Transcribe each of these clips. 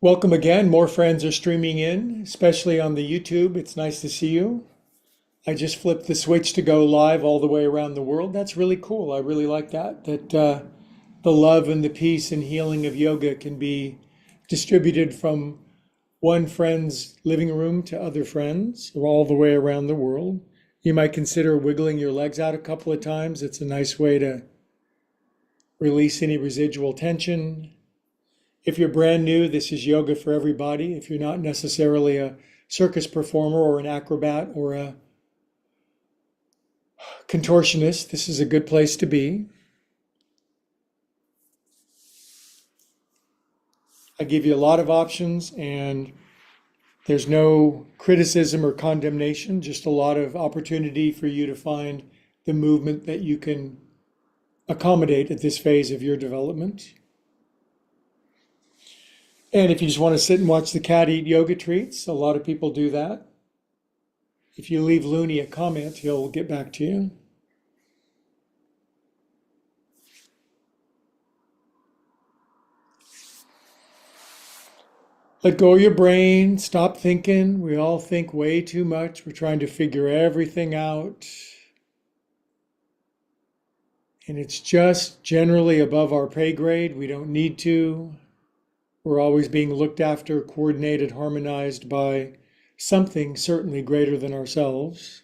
Welcome again. More friends are streaming in, especially on the YouTube. It's nice to see you. I just flipped the switch to go live all the way around the world. That's really cool. I really like that. The love and the peace and healing of yoga can be distributed from one friend's living room to other friends all the way around the world. You might consider wiggling your legs out a couple of times. It's a nice way to release any residual tension. If you're brand new, this is yoga for everybody. If you're not necessarily a circus performer or an acrobat or a contortionist, this is a good place to be. I give you a lot of options, and there's no criticism or condemnation, just a lot of opportunity for you to find the movement that you can accommodate at this phase of your development. And if you just want to sit and watch the cat eat yoga treats, a lot of people do that. If you leave Looney a comment, he'll get back to you. Let go of your brain, stop thinking. We all think way too much. We're trying to figure everything out. And it's just generally above our pay grade. We don't need to. We're always being looked after, coordinated, harmonized by something certainly greater than ourselves.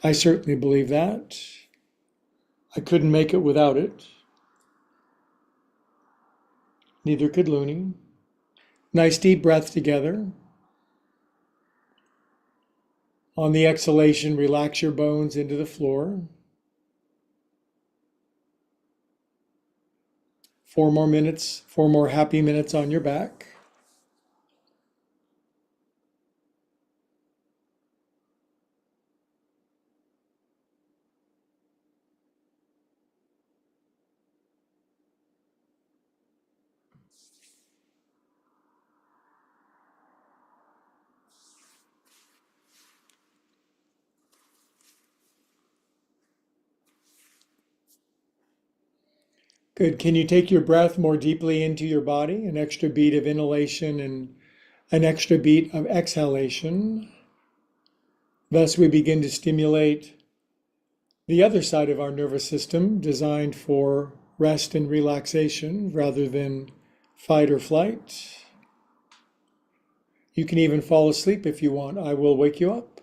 I certainly believe that. I couldn't make it without it. Neither could Looney. Nice deep breath together. On the exhalation, relax your bones into the floor. 4 more minutes, 4 more happy minutes on your back. Good. Can you take your breath more deeply into your body? An extra beat of inhalation and an extra beat of exhalation. Thus, we begin to stimulate the other side of our nervous system, designed for rest and relaxation rather than fight or flight. You can even fall asleep if you want. I will wake you up.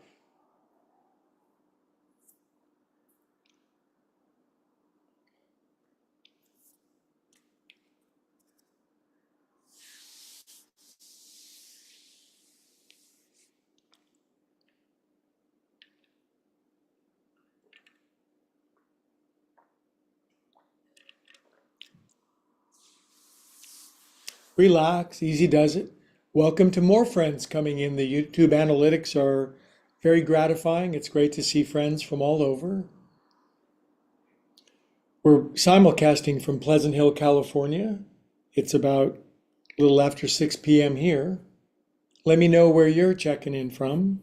Relax, easy does it. Welcome to more friends coming in. The YouTube analytics are very gratifying. It's great to see friends from all over. We're simulcasting from Pleasant Hill, California. It's about a little after 6 p.m. here. Let me know where you're checking in from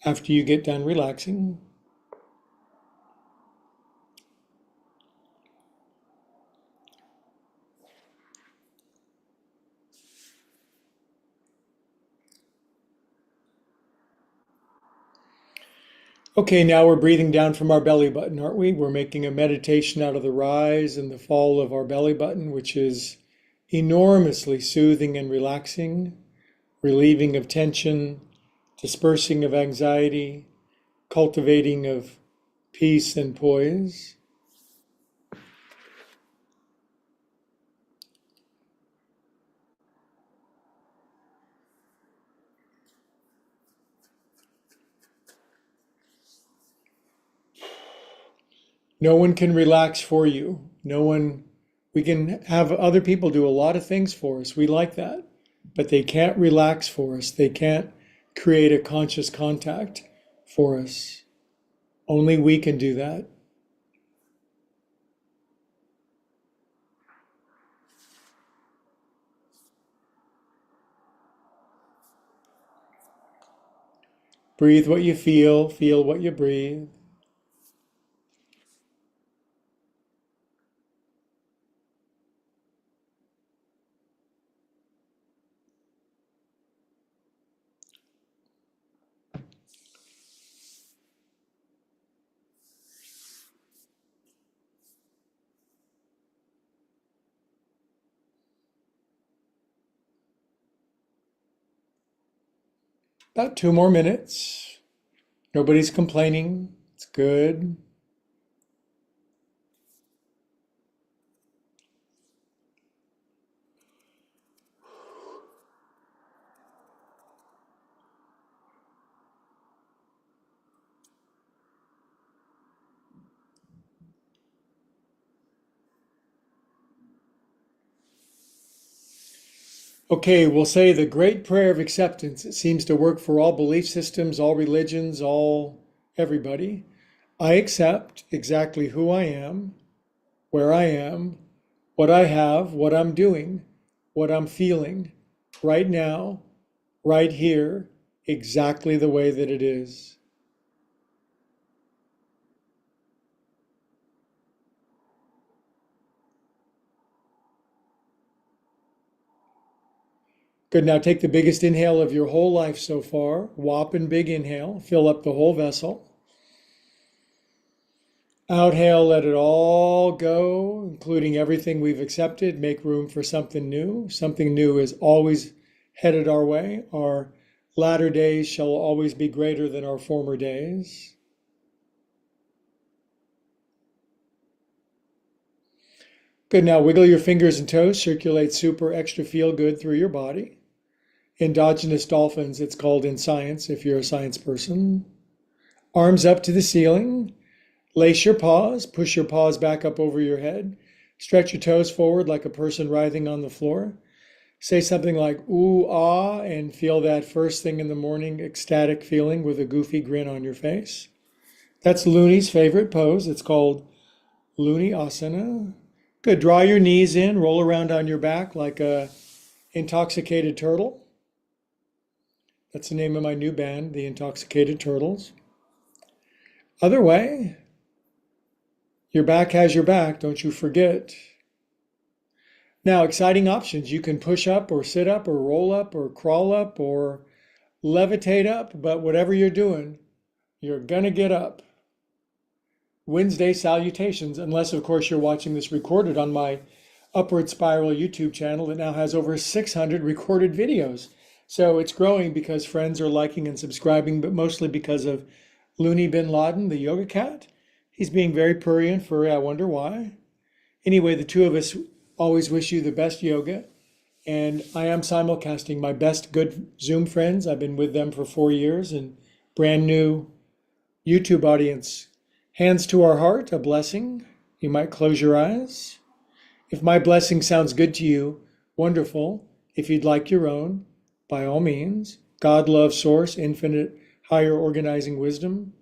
after you get done relaxing. Okay, now we're breathing down from our belly button, aren't we? We're making a meditation out of the rise and the fall of our belly button, which is enormously soothing and relaxing, relieving of tension, dispersing of anxiety, cultivating of peace and poise. No one can relax for you. We can have other people do a lot of things for us. We like that. But they can't relax for us. They can't create a conscious contact for us. Only we can do that. Breathe what you feel what you breathe. About 2 more minutes. Nobody's complaining. It's good. Okay, we'll say the great prayer of acceptance. It seems to work for all belief systems, all religions, all everybody. I accept exactly who I am, where I am, what I have, what I'm doing, what I'm feeling right now, right here, exactly the way that it is. Good. Now take the biggest inhale of your whole life so far. Whopping big inhale. Fill up the whole vessel. Outhale, let it all go, including everything we've accepted. Make room for something new. Something new is always headed our way. Our latter days shall always be greater than our former days. Good. Now wiggle your fingers and toes. Circulate super extra feel good through your body. Endogenous dolphins, it's called in science, if you're a science person. Arms up to the ceiling. Lace your paws. Push your paws back up over your head. Stretch your toes forward like a person writhing on the floor. Say something like ooh, ah, and feel that first thing in the morning ecstatic feeling with a goofy grin on your face. That's Looney's favorite pose. It's called Looney Asana. Good. Draw your knees in. Roll around on your back like a intoxicated turtle. That's the name of my new band, the Intoxicated Turtles. Other way, your back has your back, don't you forget. Now, exciting options. You can push up or sit up or roll up or crawl up or levitate up, but whatever you're doing, you're gonna get up. Wednesday salutations, unless of course you're watching this recorded on my Upward Spiral YouTube channel that now has over 600 recorded videos. So it's growing because friends are liking and subscribing, but mostly because of Looney Bin Laden, the yoga cat. He's being very purry and furry. I wonder why. Anyway, the two of us always wish you the best yoga. And I am simulcasting my best good Zoom friends. I've been with them for 4 years and brand new YouTube audience. Hands to our heart, a blessing. You might close your eyes. If my blessing sounds good to you, wonderful. If you'd like your own, by all means. God, love, source, infinite, higher organizing wisdom.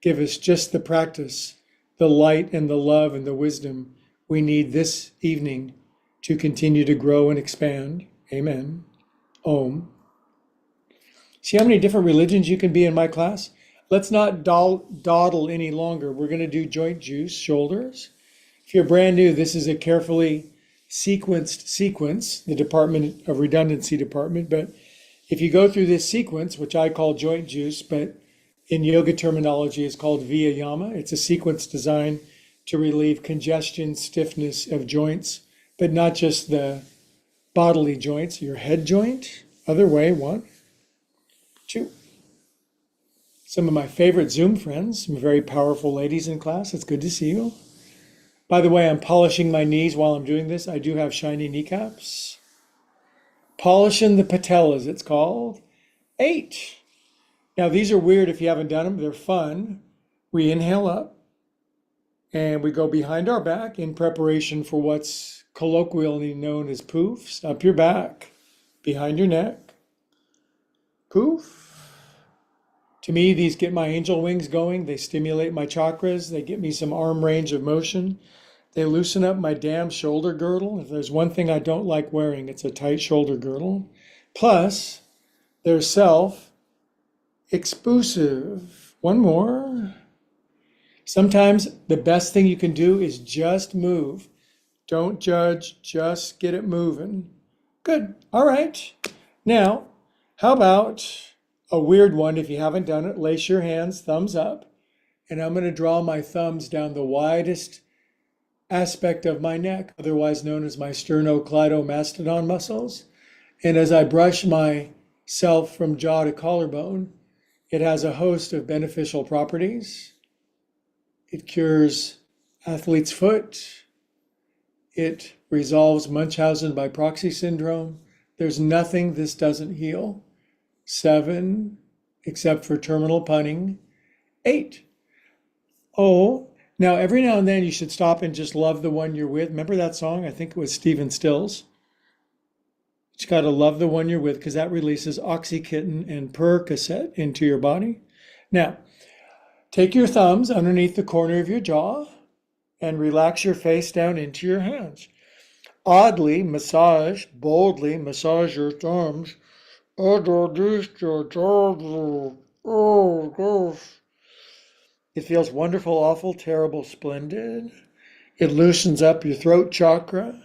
Give us just the practice, the light and the love and the wisdom we need this evening to continue to grow and expand. Amen. Om. See how many different religions you can be in my class? Let's not dawdle any longer. We're going to do joint juice, shoulders. If you're brand new, this is a carefully sequenced sequence, the Department of Redundancy department. But if you go through this sequence, which I call joint juice, but in yoga terminology is called Viyama, it's a sequence designed to relieve congestion, stiffness of joints, but not just the bodily joints, your head joint. Other way, 1, 2. Some of my favorite Zoom friends, some very powerful ladies in class. It's good to see you. By the way, I'm polishing my knees while I'm doing this. I do have shiny kneecaps. Polishing the patellas, it's called. 8. Now, these are weird if you haven't done them. They're fun. We inhale up and we go behind our back in preparation for what's colloquially known as poofs. Up your back, behind your neck. Poof. To me, these get my angel wings going. They stimulate my chakras. They get me some arm range of motion. They loosen up my damn shoulder girdle. If there's one thing I don't like wearing, it's a tight shoulder girdle. Plus, they're self-exclusive. One more. Sometimes the best thing you can do is just move. Don't judge, just get it moving. Good. All right. Now, how about a weird one if you haven't done it? Lace your hands, thumbs up, and I'm going to draw my thumbs down the widest aspect of my neck, otherwise known as my sternocleidomastodon muscles. And as I brush my self from jaw to collarbone. It has a host of beneficial properties. It cures athlete's foot. It resolves Munchausen by proxy syndrome. There's nothing this doesn't heal. 7, except for terminal punning. 8. Oh, now every now and then you should stop and just love the one you're with. Remember that song? I think it was Stephen Stills. You got to love the one you're with because that releases oxycontin and Percocet into your body. Now, take your thumbs underneath the corner of your jaw and relax your face down into your hands. Boldly massage your thumbs. It feels wonderful, awful, terrible, splendid. It loosens up your throat chakra.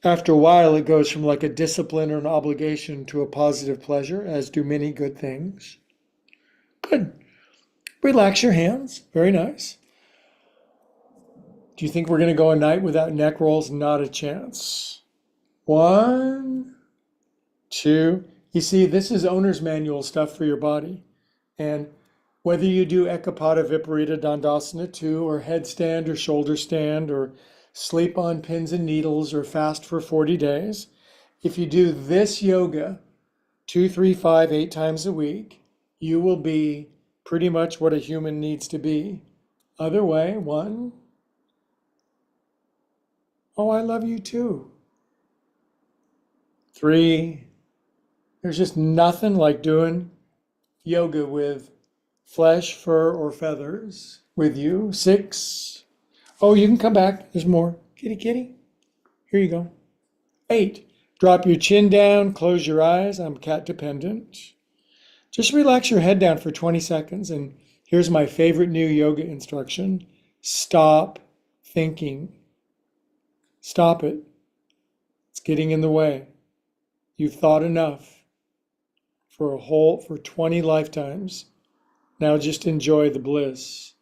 After a while, it goes from like a discipline or an obligation to a positive pleasure, as do many good things. Good. Relax your hands. Very nice. Do you think we're going to go a night without neck rolls? Not a chance. 1, 2. You see, this is owner's manual stuff for your body. And whether you do Ekapada Viparita Dandasana 2 or headstand or shoulder stand or sleep on pins and needles or fast for 40 days, if you do this yoga 2, 3, 5, 8 times a week, you will be pretty much what a human needs to be. Other way, 1. Oh, I love you too. 3. There's just nothing like doing yoga with flesh, fur, or feathers with you. 6. Oh, you can come back. There's more. Kitty, kitty. Here you go. 8. Drop your chin down. Close your eyes. I'm cat dependent. Just relax your head down for 20 seconds. And here's my favorite new yoga instruction. Stop thinking. Stop it. It's getting in the way. You've thought enough for 20 lifetimes. Now just enjoy the bliss.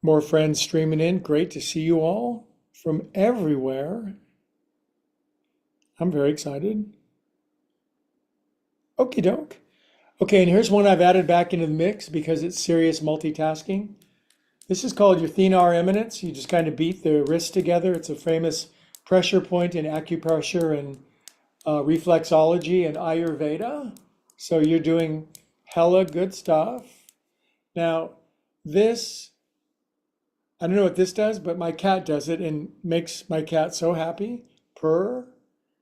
More friends streaming in. Great to see you all from everywhere. I'm very excited. Okie doke. Okay, and here's one I've added back into the mix because it's serious multitasking. This is called your thenar eminence. You just kind of beat the wrists together. It's a famous pressure point in acupressure and reflexology and Ayurveda. So you're doing hella good stuff. Now, this, I don't know what this does, but my cat does it and makes my cat so happy. Purr.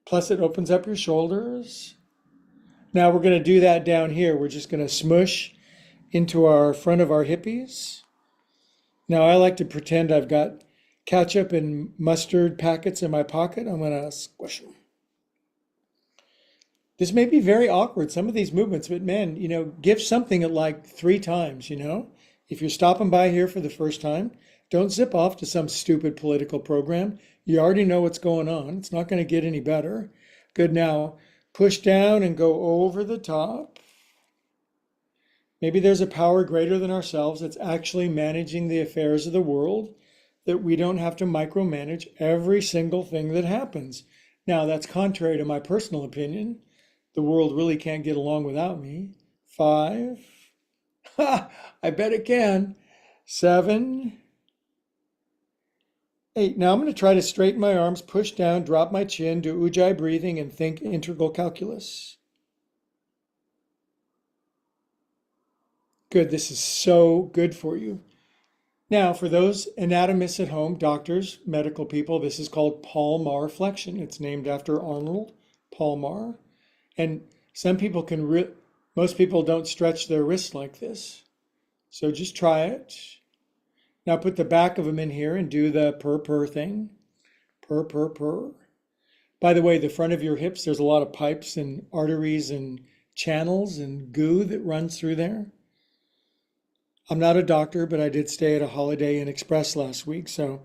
Plus it opens up your shoulders. Now we're going to do that down here. We're just going to smush into our front of our hippies. Now I like to pretend I've got ketchup and mustard packets in my pocket. I'm going to squish them. This may be very awkward, some of these movements, but man, give something at like 3 times, If you're stopping by here for the first time, don't zip off to some stupid political program. You already know what's going on. It's not going to get any better. Good. Now, push down and go over the top. Maybe there's a power greater than ourselves that's actually managing the affairs of the world, that we don't have to micromanage every single thing that happens. Now, that's contrary to my personal opinion. The world really can't get along without me. 5. Ha! I bet it can. 7. 8. Now I'm going to try to straighten my arms, push down, drop my chin, do ujjayi breathing, and think integral calculus. Good. This is so good for you. Now, for those anatomists at home, doctors, medical people, this is called palmar flexion. It's named after Arnold Palmar. And some people most people don't stretch their wrists like this. So just try it. Now put the back of them in here and do the purr thing. Purr. By the way, the front of your hips, there's a lot of pipes and arteries and channels and goo that runs through there. I'm not a doctor, but I did stay at a Holiday Inn Express last week, so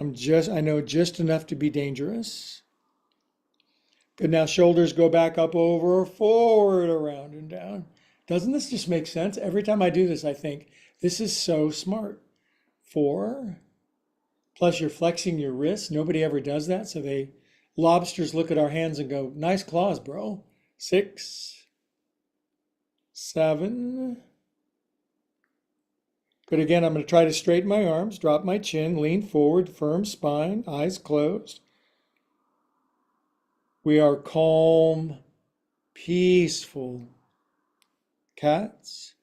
I know just enough to be dangerous. Good. Now shoulders go back up, over, forward, around, and down. Doesn't this just make sense? Every time I do this, I think, this is so smart. 4. Plus, you're flexing your wrist. Nobody ever does that. So lobsters look at our hands and go, nice claws, bro. 6, 7. Good. Again, I'm going to try to straighten my arms, drop my chin, lean forward, firm spine, eyes closed. We are calm, peaceful cats.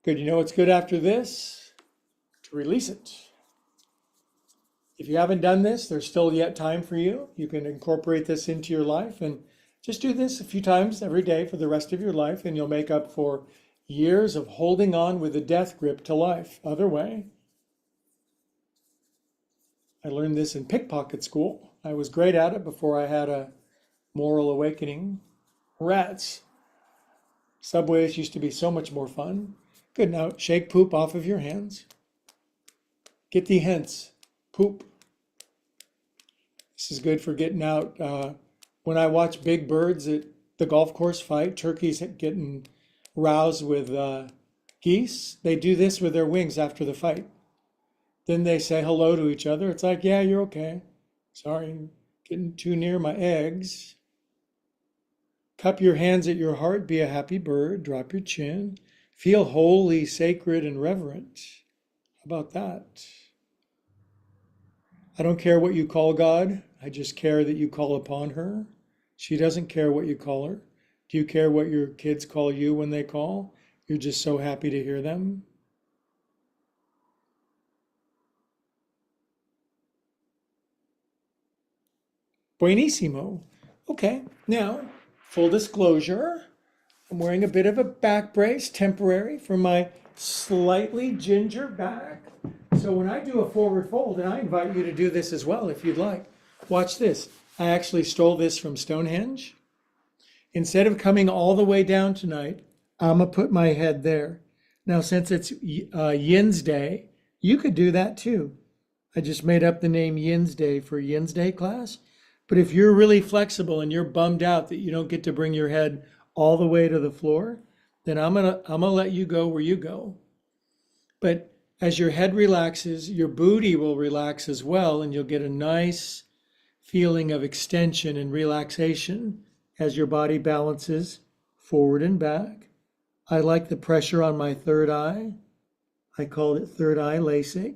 Good. You know what's good after this? To release it. If you haven't done this, there's still yet time for you. You can incorporate this into your life and just do this a few times every day for the rest of your life, and you'll make up for years of holding on with a death grip to life. Other way. I learned this in pickpocket school. I was great at it before I had a moral awakening. Rats. Subways used to be so much more fun. Good. Now shake poop off of your hands. Get the hints. Poop. This is good for getting out. When I watch big birds at the golf course fight, turkeys getting roused with geese, they do this with their wings after the fight. Then they say hello to each other. It's like, yeah, you're okay. Sorry, getting too near my eggs. Cup your hands at your heart. Be a happy bird. Drop your chin. Feel holy, sacred, and reverent. How about that? I don't care what you call God. I just care that you call upon her. She doesn't care what you call her. Do you care what your kids call you when they call? You're just so happy to hear them. Buenissimo. Okay, now, full disclosure, I'm wearing a bit of a back brace, temporary, for my slightly ginger back. So when I do a forward fold, and I invite you to do this as well if you'd like. Watch this. I actually stole this from Stonehenge. Instead of coming all the way down tonight, I'm going to put my head there. Now, since it's Yin's Day, you could do that too. I just made up the name Yin's Day for Yin's Day class. But if you're really flexible and you're bummed out that you don't get to bring your head all the way to the floor, then I'm gonna let you go where you go. But as your head relaxes, your booty will relax as well, and you'll get a nice feeling of extension and relaxation as your body balances forward and back. I like the pressure on my third eye. I call it third eye LASIK.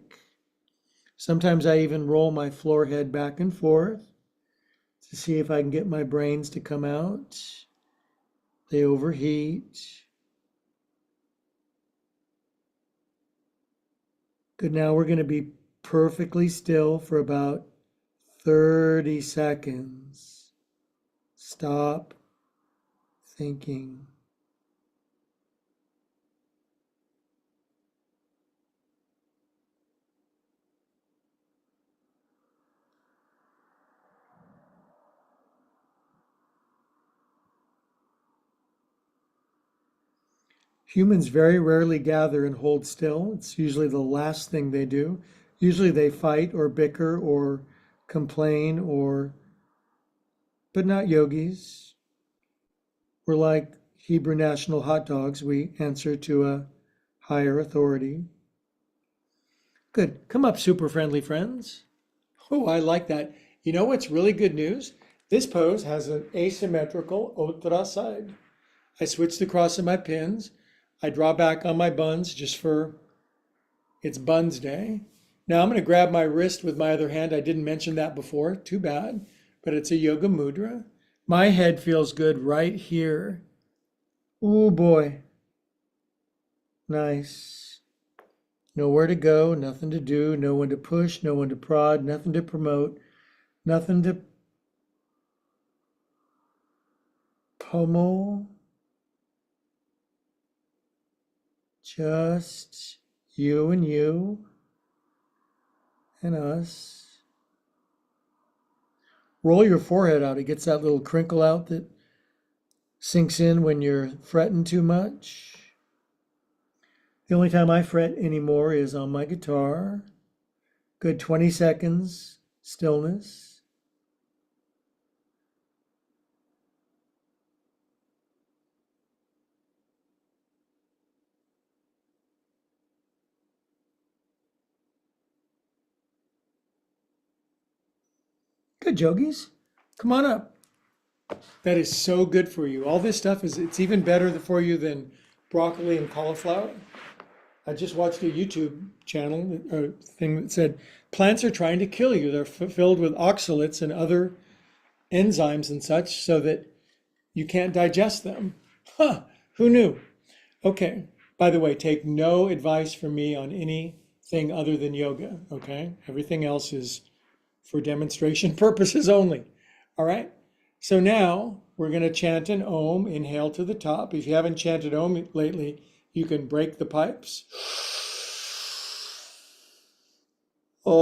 Sometimes I even roll my forehead back and forth to see if I can get my brains to come out. They overheat. Good, now we're going to be perfectly still for about 30 seconds. Stop thinking. Humans very rarely gather and hold still. It's usually the last thing they do. Usually they fight or bicker or complain but not yogis. We're like Hebrew national hot dogs. We answer to a higher authority. Good. Come up, super friendly friends. Oh, I like that. You know what's really good news? This pose has an asymmetrical otra side. I switch the cross of my pins. I draw back on my buns just for it's buns day. Now I'm going to grab my wrist with my other hand. I didn't mention that before. Too bad. But it's a yoga mudra. My head feels good right here. Oh boy. Nice. Nowhere to go, nothing to do, no one to push, no one to prod, nothing to promote, nothing to pummel. Just you and us. Roll your forehead out. It gets that little crinkle out that sinks in when you're fretting too much. The only time I fret anymore is on my guitar. Good 20 seconds, stillness. Good, yogis. Come on up. That is so good for you. All this stuff it's even better for you than broccoli and cauliflower. I just watched a YouTube channel thing that said plants are trying to kill you. They're filled with oxalates and other enzymes and such so that you can't digest them. Huh, who knew? Okay. By the way, take no advice from me on anything other than yoga, okay? Everything else is for demonstration purposes only. All right? So now we're going to chant an Om, inhale to the top. If you haven't chanted Om lately, you can break the pipes. Oh,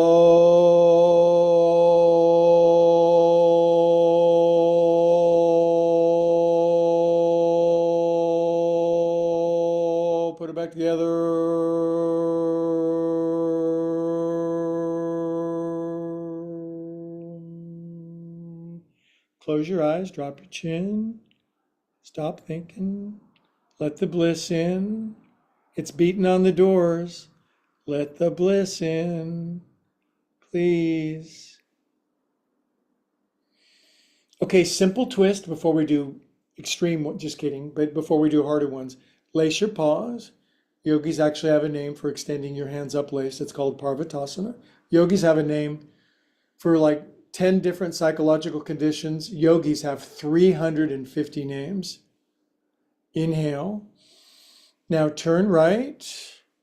put it back together. Close your eyes, drop your chin, stop thinking, let the bliss in. It's beating on the doors. Let the bliss in, please. Okay, simple twist before we do extreme, just kidding, but before we do harder ones. Lace your paws. Yogis actually have a name for extending your hands up lace. It's called Parvatasana. Yogis have a name for like 10 different psychological conditions. Yogis have 350 names. Inhale. Now turn right.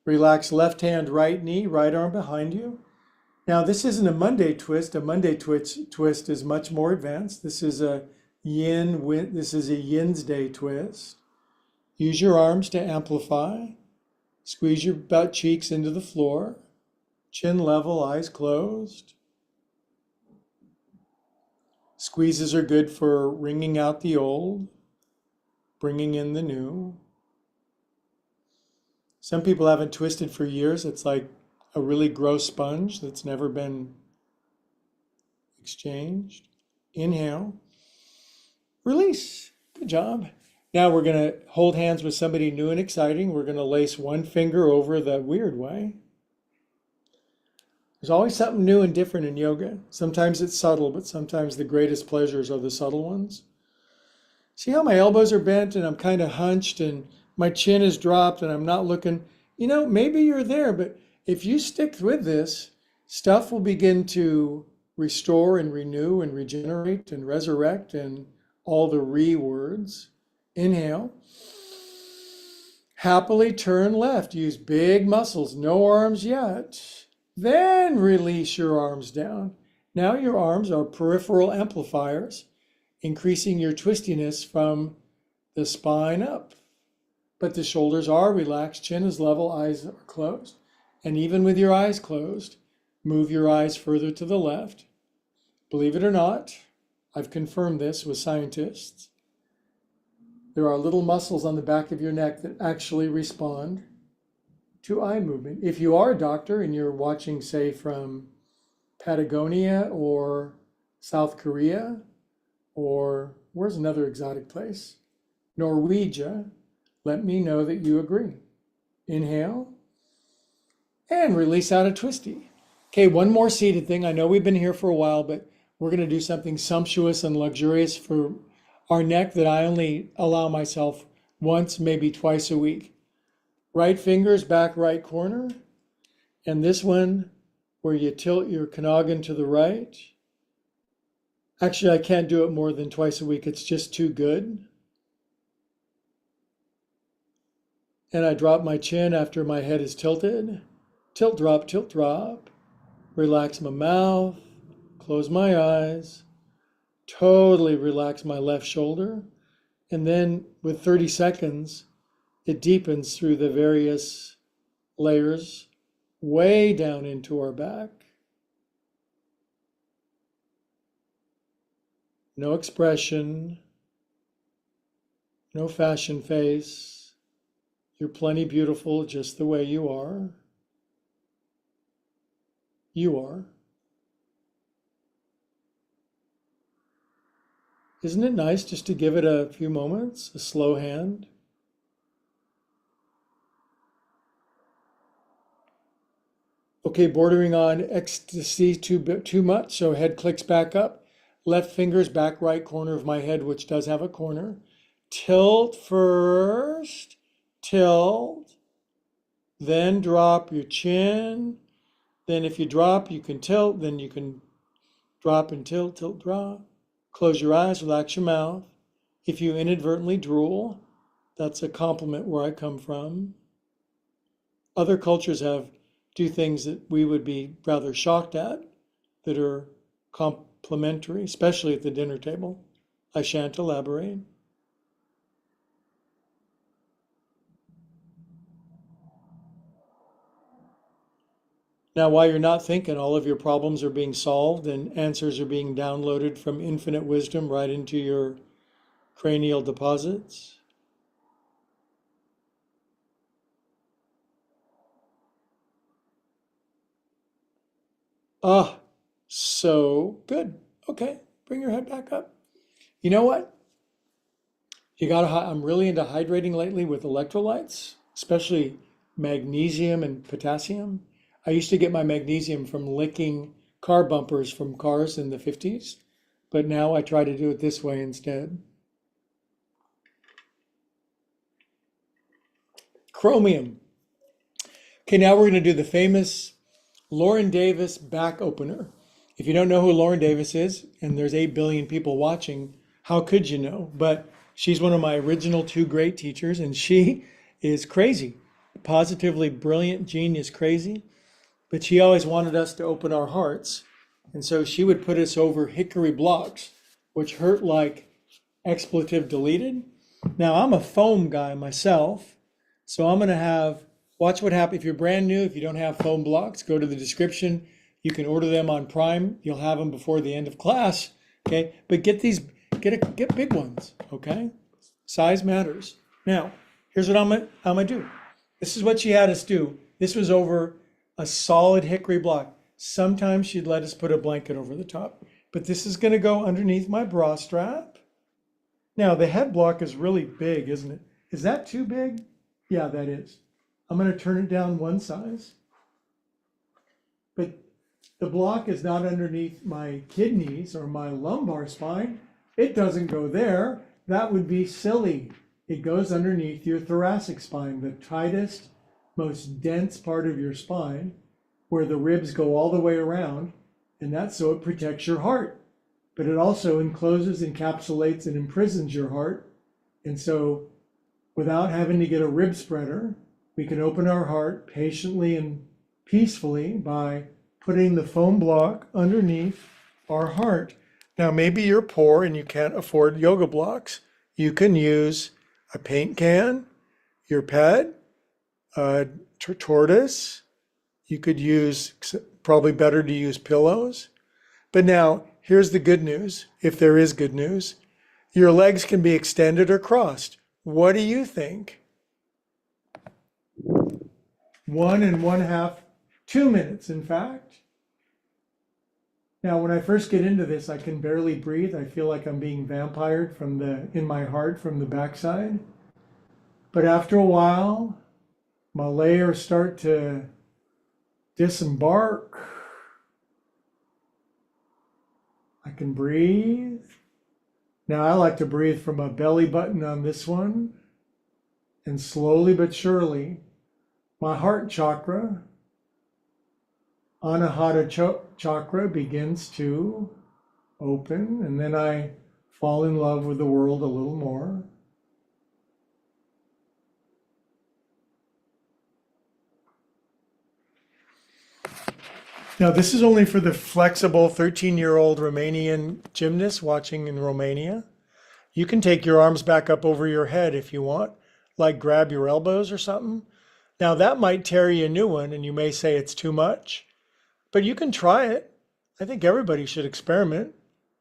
Relax left hand, right knee, right arm behind you. Now this isn't a Monday twist. A Monday twist is much more advanced. This is a Yin's Day twist. Use your arms to amplify. Squeeze your butt cheeks into the floor. Chin level, eyes closed. Squeezes are good for wringing out the old, bringing in the new. Some people haven't twisted for years. It's like a really gross sponge that's never been exchanged. Inhale. Release. Good job. Now we're going to hold hands with somebody new and exciting. We're going to lace one finger over the weird way. There's always something new and different in yoga. Sometimes it's subtle, but sometimes the greatest pleasures are the subtle ones. See how my elbows are bent and I'm kind of hunched and my chin is dropped and I'm not looking. You know, maybe you're there, but if you stick with this, stuff will begin to restore and renew and regenerate and resurrect and all the words. Inhale. Happily turn left. Use big muscles, no arms yet. Then release your arms down. Now your arms are peripheral amplifiers, increasing your twistiness from the spine up. But the shoulders are relaxed, chin is level, eyes are closed. And even with your eyes closed, move your eyes further to the left. Believe it or not, I've confirmed this with scientists. There are little muscles on the back of your neck that actually respond to eye movement. If you are a doctor and you're watching, say, from Patagonia or South Korea, or where's another exotic place? Norwegia, let me know that you agree. Inhale and release out a twisty. Okay, one more seated thing. I know we've been here for a while, but we're going to do something sumptuous and luxurious for our neck that I only allow myself once, maybe twice a week. Right fingers back right corner. And this one where you tilt your noggin to the right. Actually, I can't do it more than twice a week. It's just too good. And I drop my chin after my head is tilted. Tilt, drop. Relax my mouth. Close my eyes. Totally relax my left shoulder. And then with 30 seconds, it deepens through the various layers way down into our back. No expression, no fashion face. You're plenty beautiful just the way you are. You are. Isn't it nice just to give it a few moments, a slow hand? Okay, bordering on ecstasy too much, so head clicks back up. Left finger's back right corner of my head, which does have a corner. Tilt first, tilt, then drop your chin. Then if you drop, you can tilt, then you can drop and tilt, tilt, drop. Close your eyes, relax your mouth. If you inadvertently drool, that's a compliment where I come from. Other cultures do things that we would be rather shocked at that are complimentary, especially at the dinner table. I shan't elaborate. Now, while you're not thinking, all of your problems are being solved and answers are being downloaded from infinite wisdom right into your cranial deposits. Ah, so good. Okay, bring your head back up. You know what? I'm really into hydrating lately with electrolytes, especially magnesium and potassium. I used to get my magnesium from licking car bumpers from cars in the 50s, but now I try to do it this way instead. Chromium. Okay, now we're going to do the famous Lauren Davis back opener. If you don't know who Lauren Davis is, and there's 8 billion people watching, how could you know? But she's one of my original 2 great teachers, and she is crazy, positively brilliant, genius, crazy. But she always wanted us to open our hearts. And so she would put us over hickory blocks, which hurt like expletive deleted. Now, I'm a foam guy myself, so I'm going to watch what happens. If you're brand new, if you don't have foam blocks, go to the description. You can order them on Prime. You'll have them before the end of class, okay? But get big ones, okay? Size matters. Now, here's what I'm gonna do. This is what she had us do. This was over a solid hickory block. Sometimes she'd let us put a blanket over the top, but this is gonna go underneath my bra strap. Now, the head block is really big, isn't it? Is that too big? Yeah, that is. I'm gonna turn it down one size. But the block is not underneath my kidneys or my lumbar spine. It doesn't go there. That would be silly. It goes underneath your thoracic spine, the tightest, most dense part of your spine, where the ribs go all the way around, and that's so it protects your heart. But it also encloses, encapsulates, and imprisons your heart. And so without having to get a rib spreader, we can open our heart patiently and peacefully by putting the foam block underneath our heart. Now, maybe you're poor and you can't afford yoga blocks. You can use a paint can, your pet, a tortoise. You could use, probably better to use pillows. But now, here's the good news, if there is good news. Your legs can be extended or crossed. What do you think? 1 1/2, 2 minutes, in fact. Now, when I first get into this, I can barely breathe. I feel like I'm being vampired in my heart from the backside. But after a while, my layers start to disembark. I can breathe. Now, I like to breathe from a belly button on this one, and slowly but surely, my heart chakra, Anahata chakra, begins to open, and then I fall in love with the world a little more. Now, this is only for the flexible 13-year-old Romanian gymnast watching in Romania. You can take your arms back up over your head if you want, like grab your elbows or something. Now, that might tear you a new one, and you may say it's too much, but you can try it. I think everybody should experiment.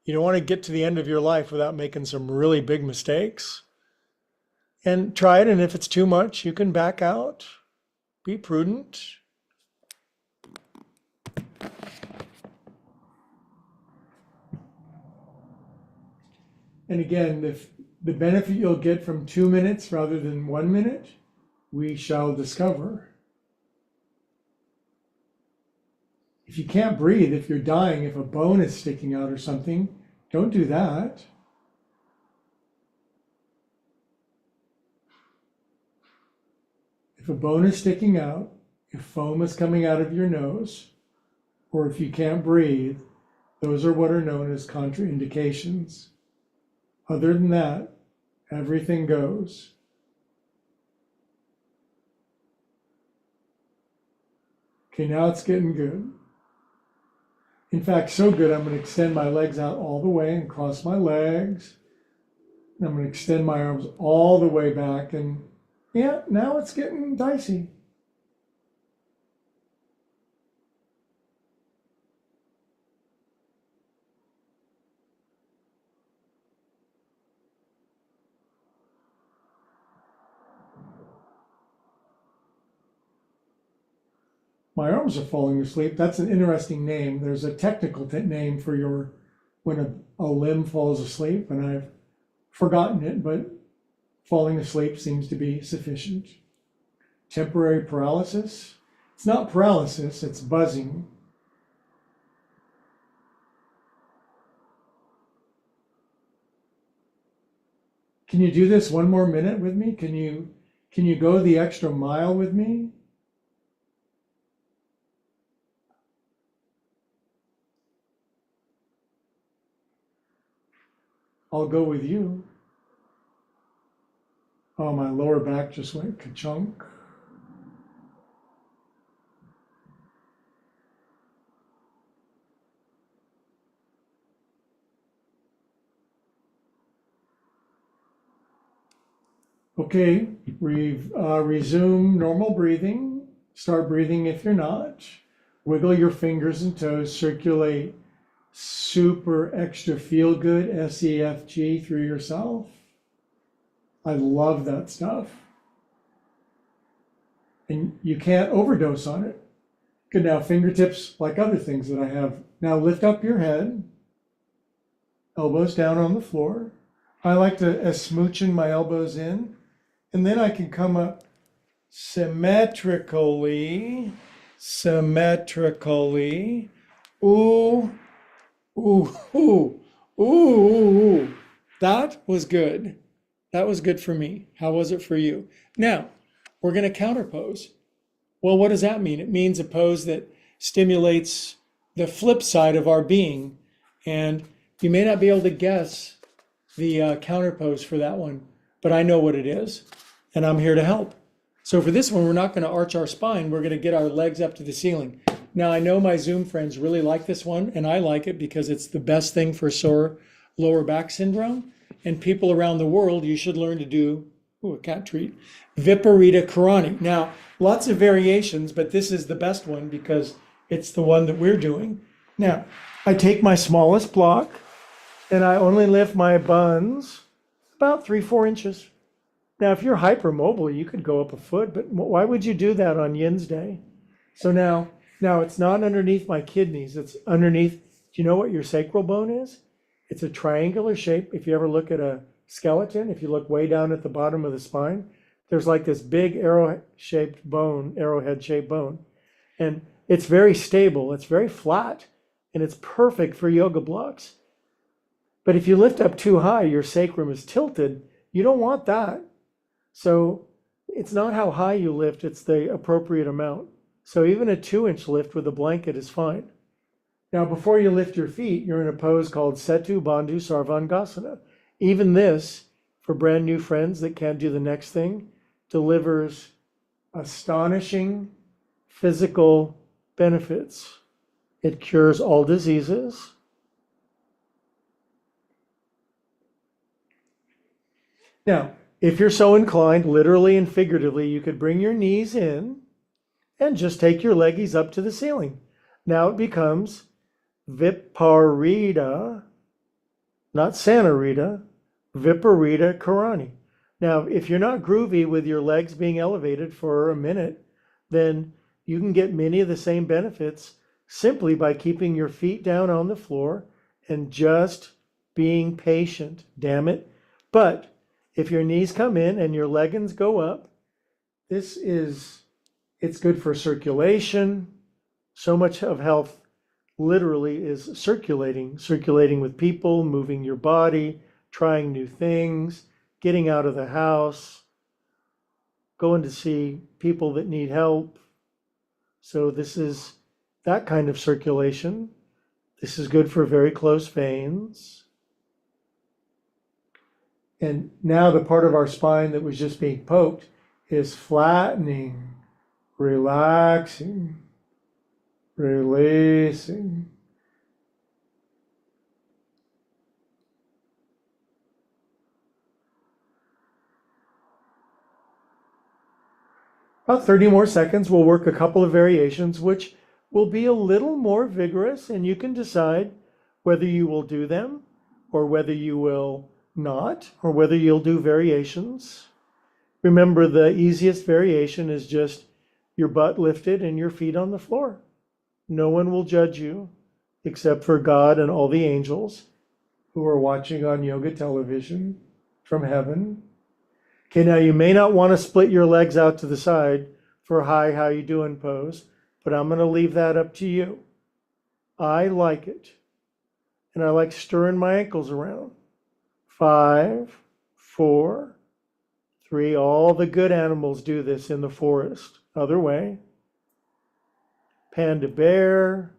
You don't want to get to the end of your life without making some really big mistakes. And try it, and if it's too much, you can back out. Be prudent. And again, the benefit you'll get from 2 minutes rather than 1 minute, we shall discover. If you can't breathe, if you're dying, if a bone is sticking out or something, Don't do that. If a bone is sticking out, if foam is coming out of your nose, or if you can't breathe, those are what are known as contraindications. Other than that, everything goes. Okay, now it's getting good. In fact, so good, I'm going to extend my legs out all the way and cross my legs. And I'm going to extend my arms all the way back. And yeah, now it's getting dicey. My arms are falling asleep. That's an interesting name. There's a technical name for when a limb falls asleep, and I've forgotten it, but falling asleep seems to be sufficient. Temporary paralysis. It's not paralysis, it's buzzing. Can you do this one more minute with me? Can you go the extra mile with me? I'll go with you. Oh, my lower back just went ka-chunk. Okay, resume normal breathing. Start breathing if you're not. Wiggle your fingers and toes, circulate super extra feel good SEFG through yourself. I love that stuff. And you can't overdose on it. Good, now fingertips like other things that I have. Now lift up your head, elbows down on the floor. I like to smooching my elbows in, and then I can come up symmetrically. Ooh, ooh, ooh, ooh, ooh. That was good. That was good for me. How was it for you? Now, we're going to counterpose. Well, what does that mean? It means a pose that stimulates the flip side of our being. And you may not be able to guess the counterpose for that one, but I know what it is, and I'm here to help. So for this one, we're not going to arch our spine. We're going to get our legs up to the ceiling. Now, I know my Zoom friends really like this one, and I like it because it's the best thing for sore lower back syndrome. And people around the world, you should learn to do, a cat treat, Viparita Karani. Now, lots of variations, but this is the best one because it's the one that we're doing. Now, I take my smallest block, and I only lift my buns about 3-4 inches. Now, if you're hypermobile, you could go up a foot, but why would you do that on Yin's Day? So now it's not underneath my kidneys. It's underneath, do you know what your sacral bone is? It's a triangular shape. If you ever look at a skeleton, if you look way down at the bottom of the spine, there's like this big arrowhead-shaped bone. And it's very stable, it's very flat, and it's perfect for yoga blocks. But if you lift up too high, your sacrum is tilted. You don't want that. So it's not how high you lift, it's the appropriate amount. So even a 2-inch lift with a blanket is fine. Now, before you lift your feet, you're in a pose called Setu Bandhu Sarvangasana. Even this, for brand new friends that can't do the next thing, delivers astonishing physical benefits. It cures all diseases. Now, if you're so inclined, literally and figuratively, you could bring your knees in and just take your leggies up to the ceiling. Now it becomes Viparita, not Sanarita, Viparita Karani. Now, if you're not groovy with your legs being elevated for a minute, then you can get many of the same benefits simply by keeping your feet down on the floor and just being patient, damn it. But if your knees come in and your leggings go up, it's good for circulation, so much of health literally is circulating with people, moving your body, trying new things, getting out of the house, going to see people that need help. So this is that kind of circulation. This is good for very close veins. And now the part of our spine that was just being poked is flattening, relaxing, releasing. About 30 more seconds, we'll work a couple of variations, which will be a little more vigorous, and you can decide whether you will do them or whether you will not, or whether you'll do variations. Remember, the easiest variation is just your butt lifted and your feet on the floor. No one will judge you except for God and all the angels who are watching on yoga television from heaven. Okay, now you may not want to split your legs out to the side for hi, how you doing pose, but I'm going to leave that up to you. I like it. And I like stirring my ankles around. 5, 4, 3. All the good animals do this in the forest. Other way. Panda bear,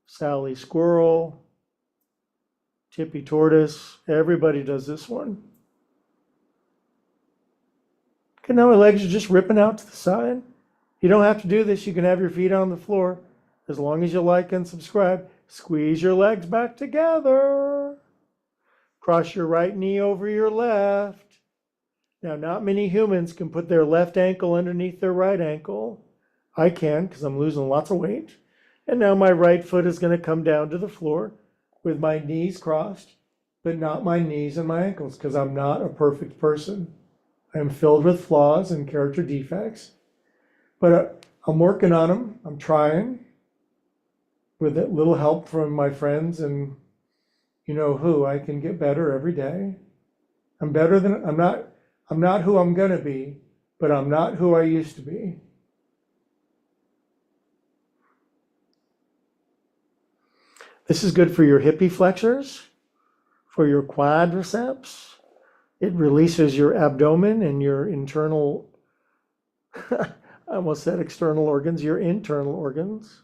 Sally squirrel, Tippy tortoise. Everybody does this one. Okay, now my legs are just ripping out to the side. You don't have to do this. You can have your feet on the floor. As long as you like and subscribe. Squeeze your legs back together. Cross your right knee over your left. Now, not many humans can put their left ankle underneath their right ankle. I can because I'm losing lots of weight. And now my right foot is going to come down to the floor with my knees crossed, but not my knees and my ankles because I'm not a perfect person. I am filled with flaws and character defects, but I'm working on them. I'm trying with a little help from my friends and you know who. I can get better every day. I'm not who I'm going to be, but I'm not who I used to be. This is good for your hippie flexors, for your quadriceps. It releases your abdomen and your internal, I almost said external organs, your internal organs.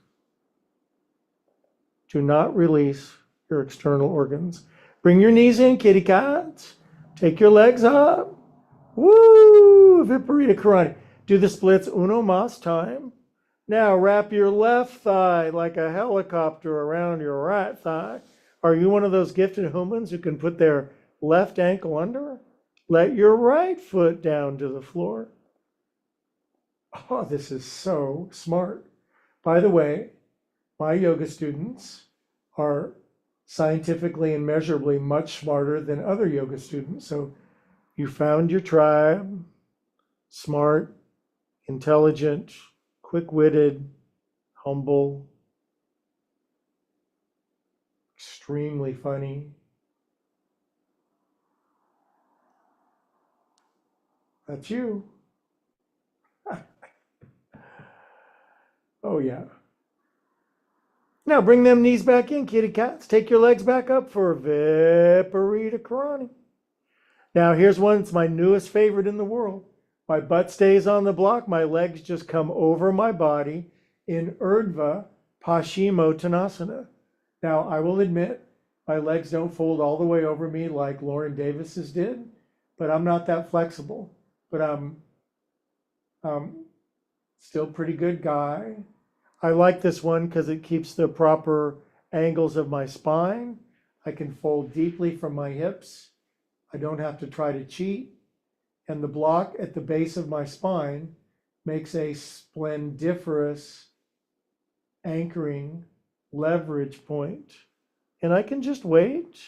Do not release your external organs. Bring your knees in, kitty cats. Take your legs up. Woo! Viparita Karate. Do the splits uno mas time. Now wrap your left thigh like a helicopter around your right thigh. Are you one of those gifted humans who can put their left ankle under? Let your right foot down to the floor. Oh, this is so smart. By the way, my yoga students are scientifically and measurably much smarter than other yoga students. So you found your tribe, smart, intelligent, quick-witted, humble, extremely funny. That's you. Oh, yeah. Now bring them knees back in, kitty cats. Take your legs back up for Viparita Karani. Now here's one, it's my newest favorite in the world. My butt stays on the block. My legs just come over my body in Urdhva Paschimottanasana. Now I will admit, my legs don't fold all the way over me like Lauren Davis's did, but I'm not that flexible. But I'm still pretty good guy. I like this one because it keeps the proper angles of my spine. I can fold deeply from my hips. I don't have to try to cheat. And the block at the base of my spine makes a splendiferous anchoring leverage point. And I can just wait.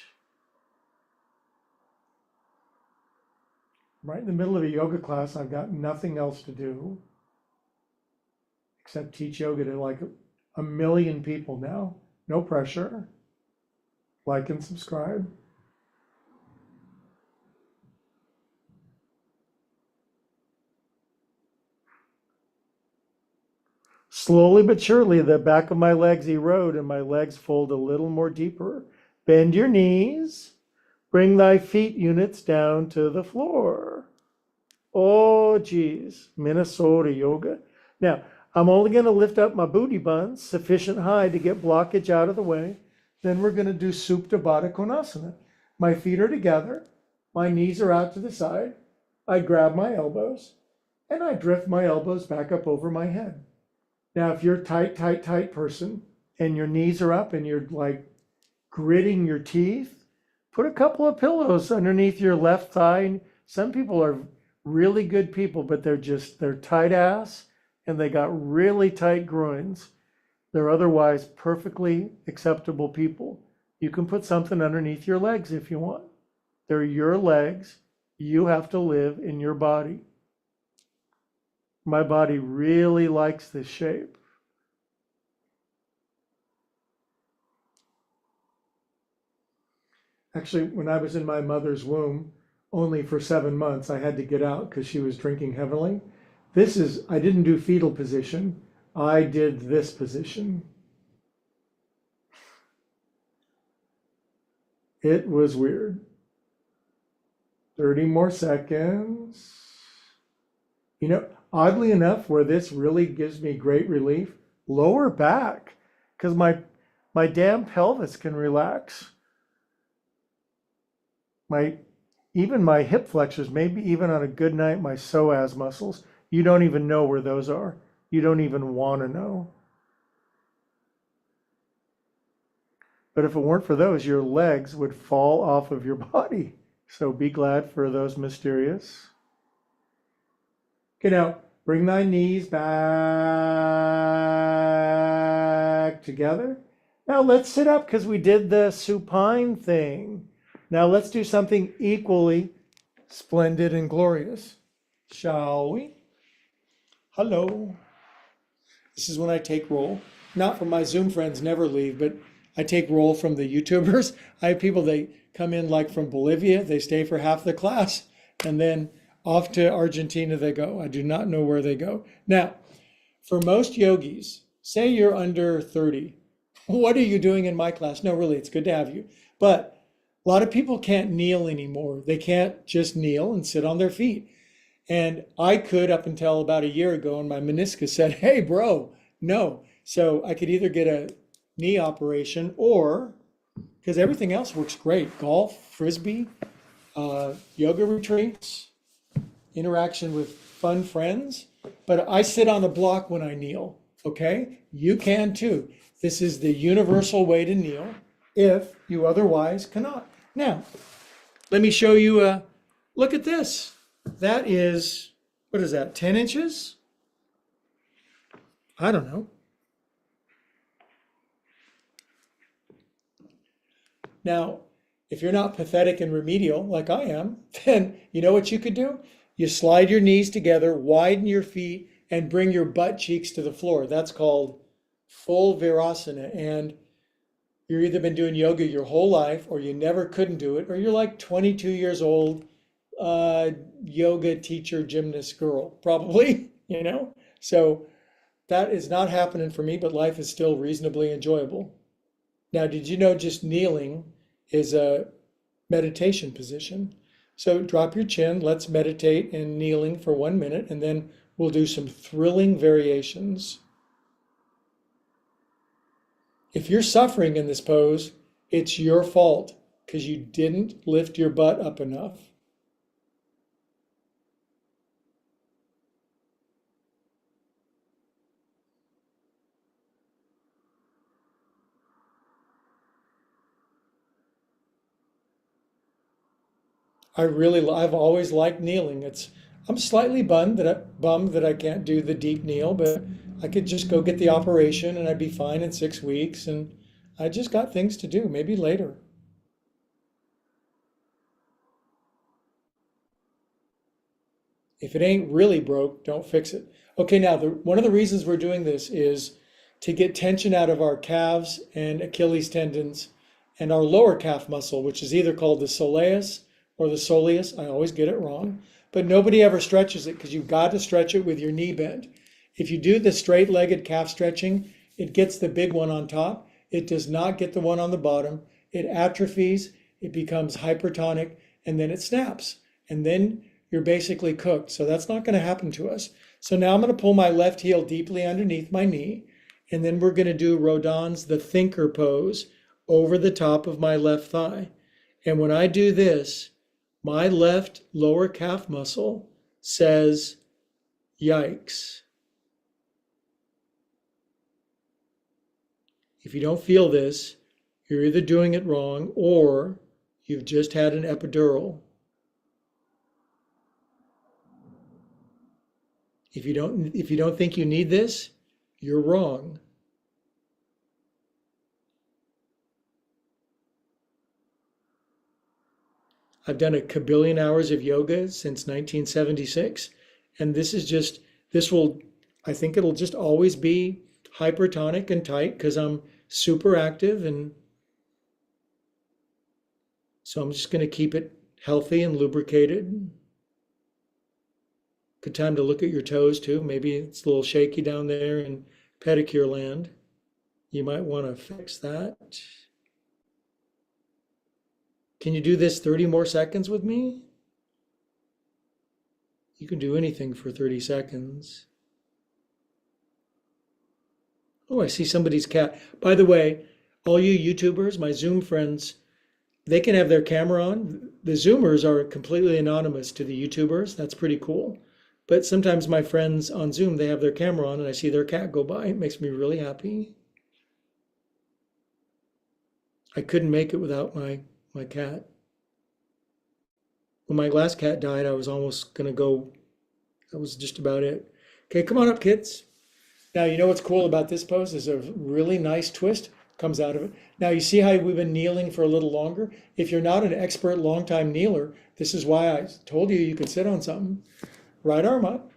Right in the middle of a yoga class, I've got nothing else to do except teach yoga to like a million people now. No pressure. Like and subscribe. Slowly but surely, the back of my legs erode and my legs fold a little more deeper. Bend your knees. Bring thy feet units down to the floor. Oh, geez, Minnesota yoga. Now, I'm only going to lift up my booty buns sufficient high to get blockage out of the way. Then we're going to do Supta Baddha Konasana. My feet are together. My knees are out to the side. I grab my elbows and I drift my elbows back up over my head. Now, if you're a tight person and your knees are up and you're like gritting your teeth, put a couple of pillows underneath your left thigh. Some people are really good people, but they're tight ass and they got really tight groins. They're otherwise perfectly acceptable people. You can put something underneath your legs if you want. They're your legs. You have to live in your body. My body really likes this shape. Actually, when I was in my mother's womb, only for 7 months, I had to get out because she was drinking heavily. I didn't do fetal position. I did this position. It was weird. 30 more seconds. You know, oddly enough, where this really gives me great relief, lower back, because my damn pelvis can relax. Even my hip flexors, maybe even on a good night, my psoas muscles, you don't even know where those are. You don't even want to know. But if it weren't for those, your legs would fall off of your body. So be glad for those mysterious. Okay, now bring thy knees back together. Now let's sit up because we did the supine thing. Now let's do something equally splendid and glorious, shall we? Hello. This is when I take roll. Not from my Zoom friends, never leave, but I take roll from the YouTubers. I have people, they come in like from Bolivia, they stay for half the class, and then off to Argentina they go. I do not know where they go. Now, for most yogis, say you're under 30, what are you doing in my class? No, really, it's good to have you. But a lot of people can't kneel anymore. They can't just kneel and sit on their feet. And I could up until about a year ago, and my meniscus said, hey, bro, no. So I could either get a knee operation or, because everything else works great, golf, frisbee, yoga retreats, interaction with fun friends. But I sit on a block when I kneel, okay? You can too. This is the universal way to kneel if you otherwise cannot. Now, let me show you look at this. That is, what is that, 10 inches? I don't know. Now, if you're not pathetic and remedial like I am, then you know what you could do? You slide your knees together, widen your feet, and bring your butt cheeks to the floor. That's called full virasana. And you've either been doing yoga your whole life, or you never couldn't do it, or you're like 22 years old, yoga teacher, gymnast girl, probably, you know? So that is not happening for me, but life is still reasonably enjoyable. Now, did you know just kneeling is a meditation position? So drop your chin, let's meditate in kneeling for 1 minute, and then we'll do some thrilling variations. If you're suffering in this pose, it's your fault because you didn't lift your butt up enough. I've always liked kneeling. I'm slightly bummed that I can't do the deep kneel, but I could just go get the operation and I'd be fine in 6 weeks. And I just got things to do, maybe later. If it ain't really broke, don't fix it. Okay, now one of the reasons we're doing this is to get tension out of our calves and Achilles tendons and our lower calf muscle, which is either called the soleus or the soleus. I always get it wrong, but nobody ever stretches it because you've got to stretch it with your knee bent. If you do the straight-legged calf stretching, it gets the big one on top. It does not get the one on the bottom. It atrophies, it becomes hypertonic, and then it snaps. And then you're basically cooked. So that's not going to happen to us. So now I'm going to pull my left heel deeply underneath my knee. And then we're going to do Rodin's the thinker pose over the top of my left thigh. And when I do this, my left lower calf muscle says, yikes. If you don't feel this, you're either doing it wrong or you've just had an epidural. If you don't think you need this, you're wrong. I've done a kabillion hours of yoga since 1976, and I think it'll just always be hypertonic and tight because I'm super active, and so I'm just going to keep it healthy and lubricated. Good time to look at your toes too. Maybe it's a little shaky down there in pedicure land. You might want to fix that. Can you do this 30 more seconds with me? You can do anything for 30 seconds. Oh, I see somebody's cat. By the way, all you YouTubers, my Zoom friends, they can have their camera on. The Zoomers are completely anonymous to the YouTubers. That's pretty cool. But sometimes my friends on Zoom, they have their camera on and I see their cat go by. It makes me really happy. I couldn't make it without my cat. When my last cat died, I was almost going to go. That was just about it. Okay, come on up, kids. Now, you know what's cool about this pose is a really nice twist comes out of it. Now, you see how we've been kneeling for a little longer? If you're not an expert long-time kneeler, this is why I told you you could sit on something. Right arm up.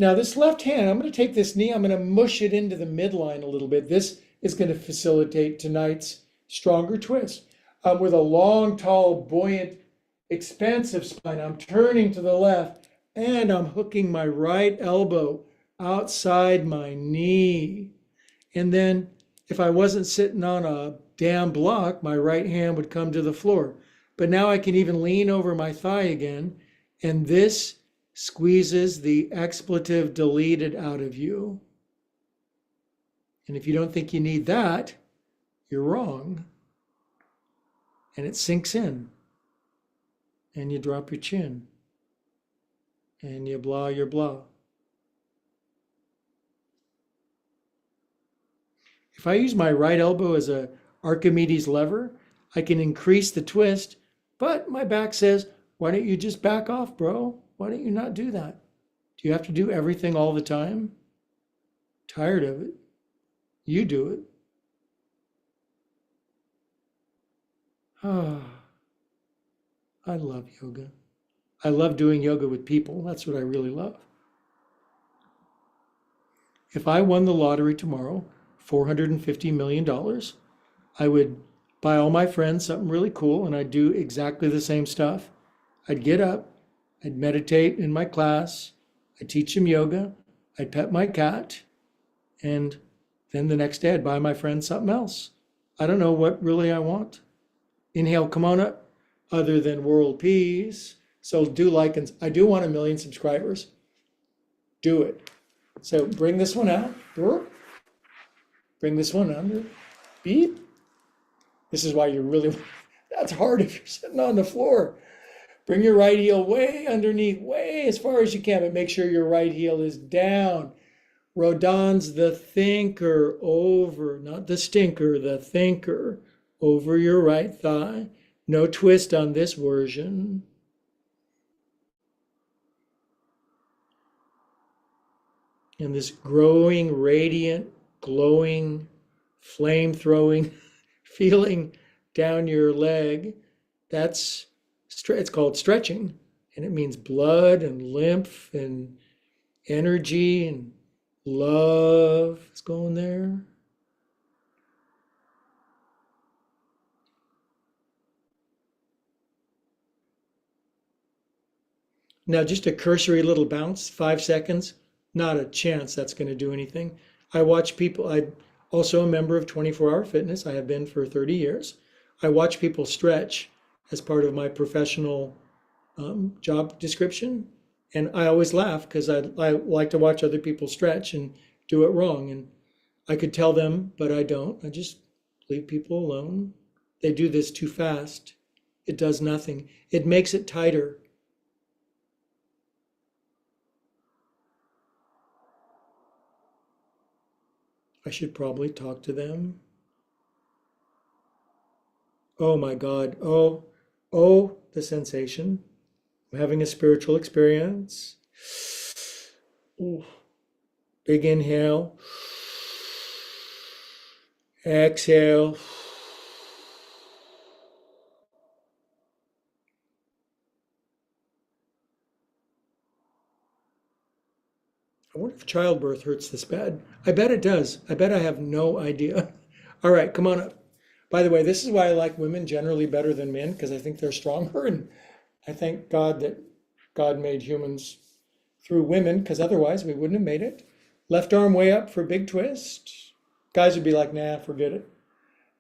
Now, this left hand, I'm going to take this knee, I'm going to mush it into the midline a little bit. This is going to facilitate tonight's stronger twist. With a long, tall, buoyant, expansive spine, I'm turning to the left and I'm hooking my right elbow outside my knee. And then if I wasn't sitting on a damn block, my right hand would come to the floor. But now I can even lean over my thigh again, and this squeezes the expletive deleted out of you. And if you don't think you need that, you're wrong. And it sinks in. And you drop your chin. And you blah your blah. If I use my right elbow as a Archimedes lever, I can increase the twist, but my back says, why don't you just back off, bro? Why don't you not do that? Do you have to do everything all the time? Tired of it. You do it. Ah, I love yoga. I love doing yoga with people. That's what I really love. If I won the lottery tomorrow, $450 million, I would buy all my friends something really cool and I'd do exactly the same stuff. I'd get up, I'd meditate in my class, I'd teach them yoga, I'd pet my cat, and then the next day I'd buy my friends something else. I don't know what really I want. Inhale, come on up, other than world peace. So do like, and I do want 1 million subscribers. Do it. So bring this one out. Bring this one under. Beep. This is why you really, that's hard if you're sitting on the floor. Bring your right heel way underneath, way as far as you can, but make sure your right heel is down. Rodin's the thinker over, not the stinker, the thinker over your right thigh. No twist on this version. And this growing, radiant, glowing, flame-throwing feeling down your leg, it's called stretching, and it means blood and lymph and energy and love is going there. Now just a cursory little bounce, 5 seconds. Not a chance that's going to do anything. I watch people, I'm also a member of 24-Hour Fitness. I have been for 30 years. I watch people stretch as part of my professional job description. And I always laugh because I like to watch other people stretch and do it wrong. And I could tell them, but I don't. I just leave people alone. They do this too fast. It does nothing. It makes it tighter. I should probably talk to them. Oh my God. Oh, the sensation. I'm having a spiritual experience. Ooh. Big inhale. Exhale. I wonder if childbirth hurts this bad. I bet it does. I bet I have no idea. All right, come on up. By the way, this is why I like women generally better than men, because I think they're stronger. And I thank God that God made humans through women, because otherwise we wouldn't have made it. Left arm way up for a big twist. Guys would be like, nah, forget it.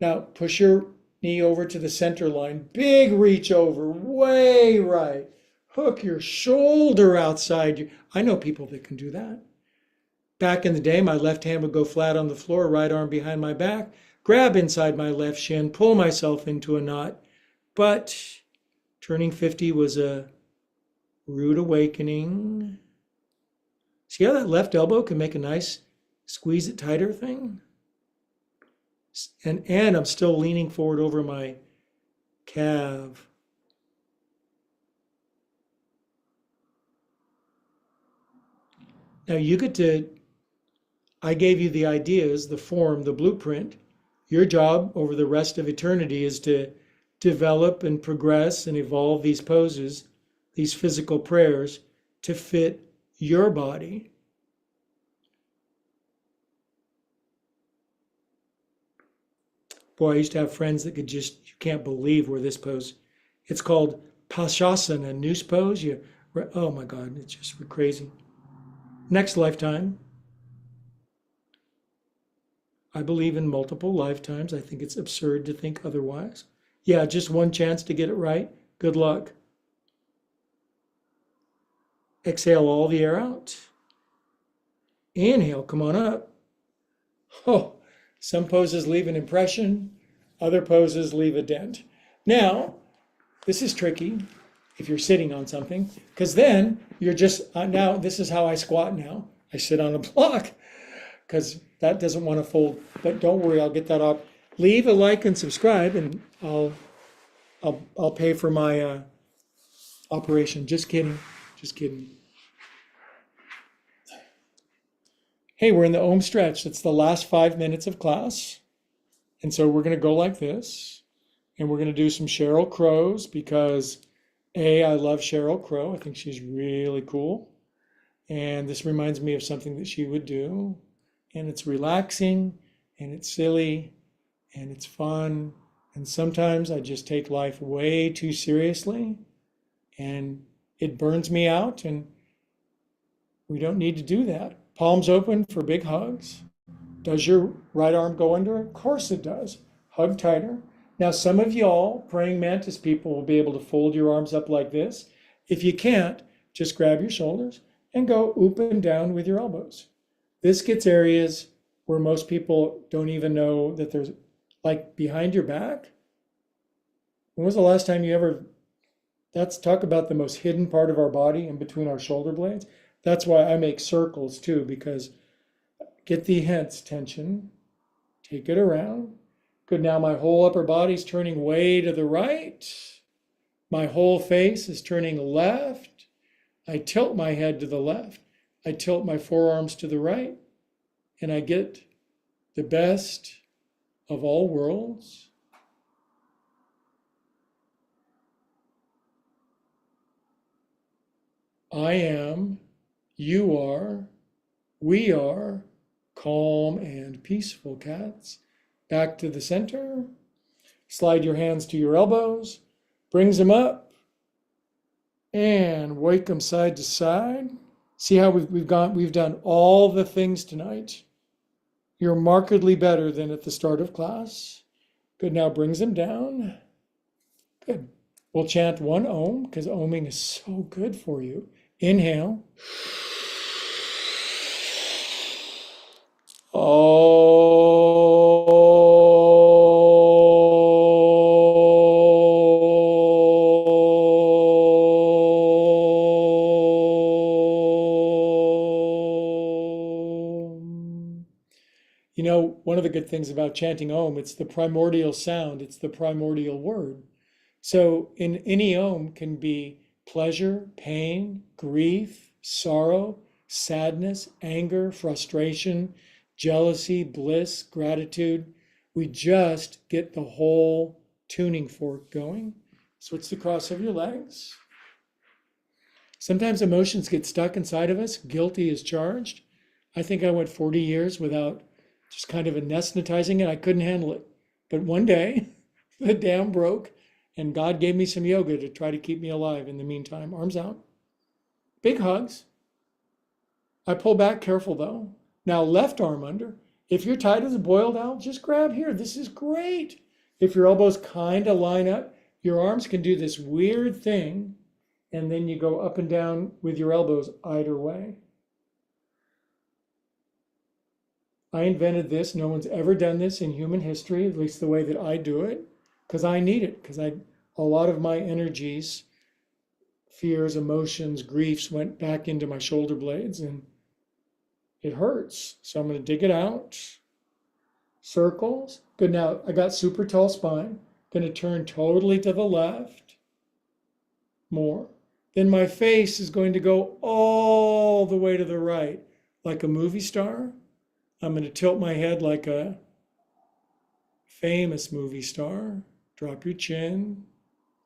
Now push your knee over to the center line. Big reach over, way right. Hook your shoulder outside. I know people that can do that. Back in the day, my left hand would go flat on the floor, right arm behind my back, grab inside my left shin, pull myself into a knot. But turning 50 was a rude awakening. See how that left elbow can make a nice squeeze it tighter thing? And I'm still leaning forward over my calf. Now you get to, I gave you the ideas, the form, the blueprint. Your job over the rest of eternity is to develop and progress and evolve these poses, these physical prayers to fit your body. Boy, I used to have friends that could just, you can't believe where this pose, it's called Pashasana, noose pose. Oh my God, it's just crazy. Next lifetime, I believe in multiple lifetimes. I think it's absurd to think otherwise. Yeah, just one chance to get it right. Good luck. Exhale all the air out. Inhale, come on up. Oh, some poses leave an impression, other poses leave a dent. Now, this is tricky if you're sitting on something, because then you're just, now this is how I squat now. I sit on a block because that doesn't want to fold, but don't worry, I'll get that up. Leave a like and subscribe and I'll pay for my operation. Just kidding, just kidding. Hey, we're in the Om stretch. It's the last 5 minutes of class. And so we're going to go like this. And we're going to do some Sheryl Crows because I love Sheryl Crow. I think she's really cool. And this reminds me of something that she would do. And it's relaxing and it's silly and it's fun. And sometimes I just take life way too seriously and it burns me out. And we don't need to do that. Palms open for big hugs. Does your right arm go under? Of course it does. Hug tighter. Now, some of y'all praying mantis people will be able to fold your arms up like this. If you can't, just grab your shoulders and go up and down with your elbows. This gets areas where most people don't even know that there's, like behind your back. When was the last time you ever, that's talk about the most hidden part of our body in between our shoulder blades. That's why I make circles too, because get the hints, tension, take it around. Good, now my whole upper body's turning way to the right. My whole face is turning left. I tilt my head to the left. I tilt my forearms to the right. And I get the best of all worlds. I am, you are, we are calm and peaceful cats. Back to the center. Slide your hands to your elbows. Brings them up. And wake them side to side. See how we've done all the things tonight. You're markedly better than at the start of class. Good. Now brings them down. Good. We'll chant one Om because Oming is so good for you. Inhale. You know, one of the good things about chanting Om, it's the primordial sound, it's the primordial word. So in any Om can be pleasure, pain, grief, sorrow, sadness, anger, frustration, jealousy, bliss, gratitude. We just get the whole tuning fork going. Switch the cross of your legs. Sometimes emotions get stuck inside of us. Guilty is charged. I think I went 40 years without just kind of anesthetizing it. I couldn't handle it. But one day, the dam broke, and God gave me some yoga to try to keep me alive in the meantime. Arms out. Big hugs. I pull back, careful though. Now left arm under. If you're tight as a boiled owl, just grab here. This is great. If your elbows kind of line up, your arms can do this weird thing, and then you go up and down with your elbows either way. I invented this. No one's ever done this in human history, at least the way that I do it, because I need it, because a lot of my energies, fears, emotions, griefs went back into my shoulder blades, and it hurts. So I'm going to dig it out. Circles. Good. Now I got super tall spine. Going to turn totally to the left. More. Then my face is going to go all the way to the right, like a movie star. I'm going to tilt my head like a famous movie star. Drop your chin.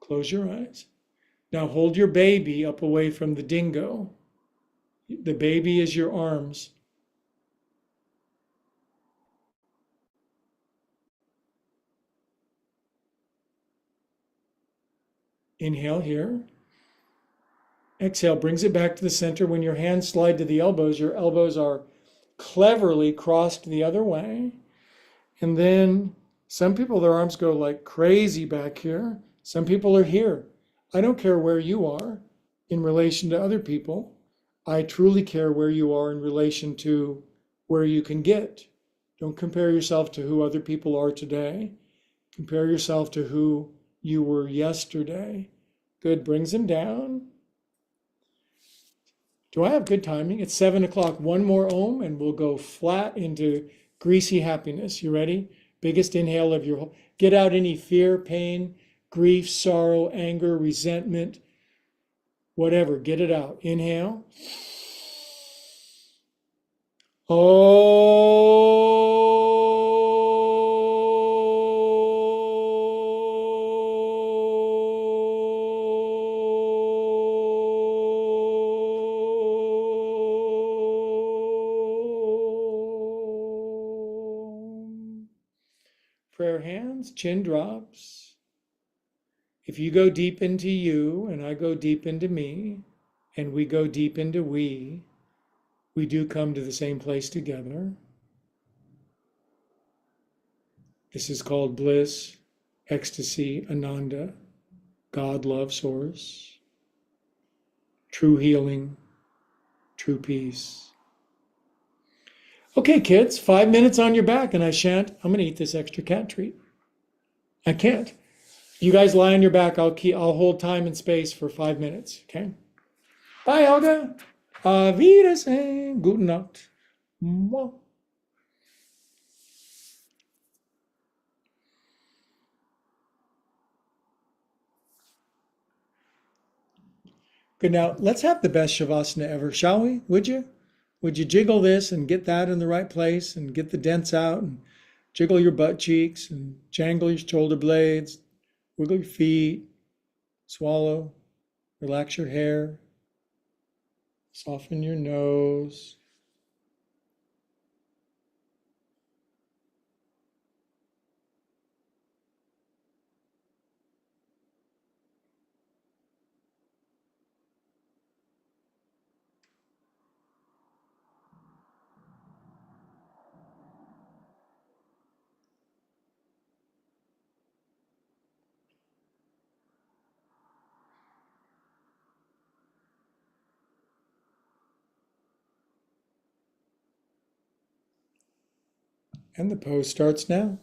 Close your eyes. Now hold your baby up away from the dingo. The baby is your arms. Inhale here. Exhale, brings it back to the center. When your hands slide to the elbows, your elbows are cleverly crossed the other way. And then some people, their arms go like crazy back here. Some people are here. I don't care where you are in relation to other people. I truly care where you are in relation to where you can get. Don't compare yourself to who other people are today. Compare yourself to who you were yesterday. Good, brings them down. Do I have good timing? It's 7 o'clock. One more Om and we'll go flat into greasy happiness. You ready? Biggest inhale of your whole. Get out any fear, pain, grief, sorrow, anger, resentment, whatever. Get it out. Inhale. Prayer hands, chin drops. If you go deep into you and I go deep into me and we go deep into we do come to the same place together. This is called bliss, ecstasy, ananda, God, love, source, true healing, true peace. Okay, kids, 5 minutes on your back and I shan't. I'm going to eat this extra cat treat. I can't. You guys lie on your back. I'll hold time and space for 5 minutes. Okay. Bye, Helga. Auf Wiedersehen. Guten Nacht. Mwah. Good. Now let's have the best shavasana ever, shall we? Would you? Would you jiggle this and get that in the right place and get the dents out and jiggle your butt cheeks and jangle your shoulder blades, wiggle your feet, swallow, relax your hair, soften your nose. And the pose starts now.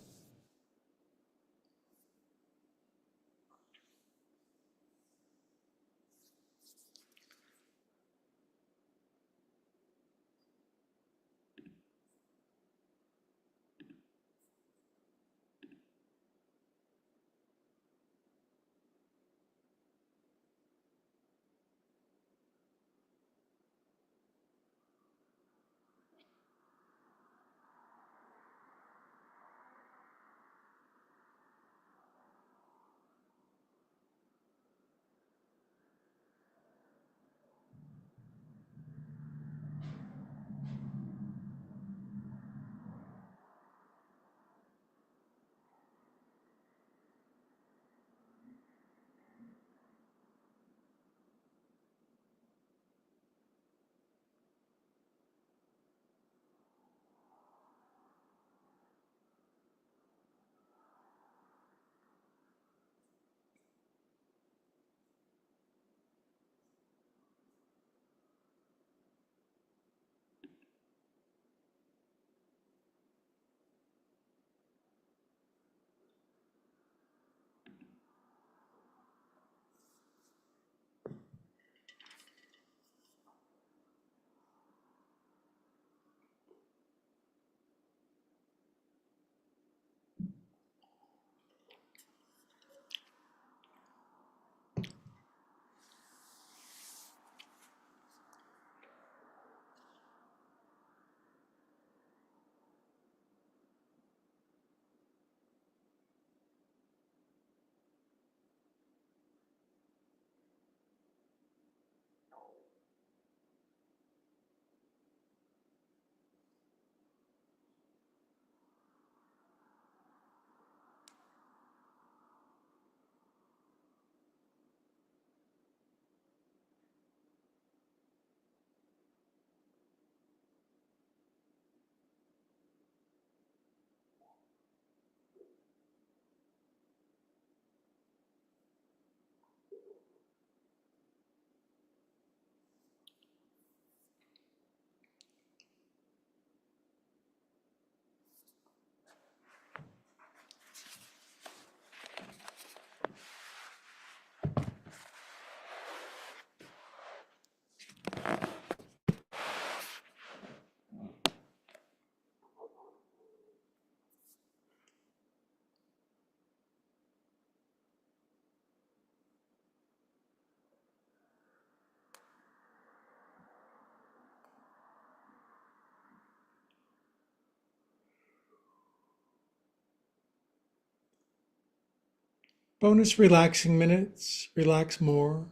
Bonus relaxing minutes. Relax more.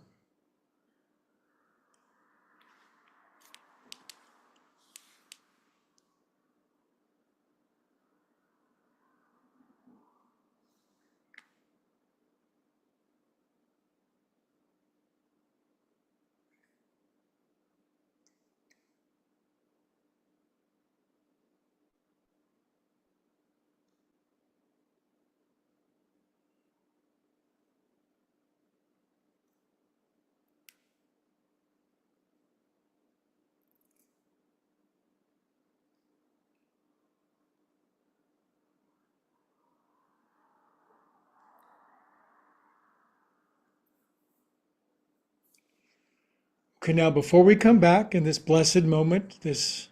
Okay, now before we come back in this blessed moment, this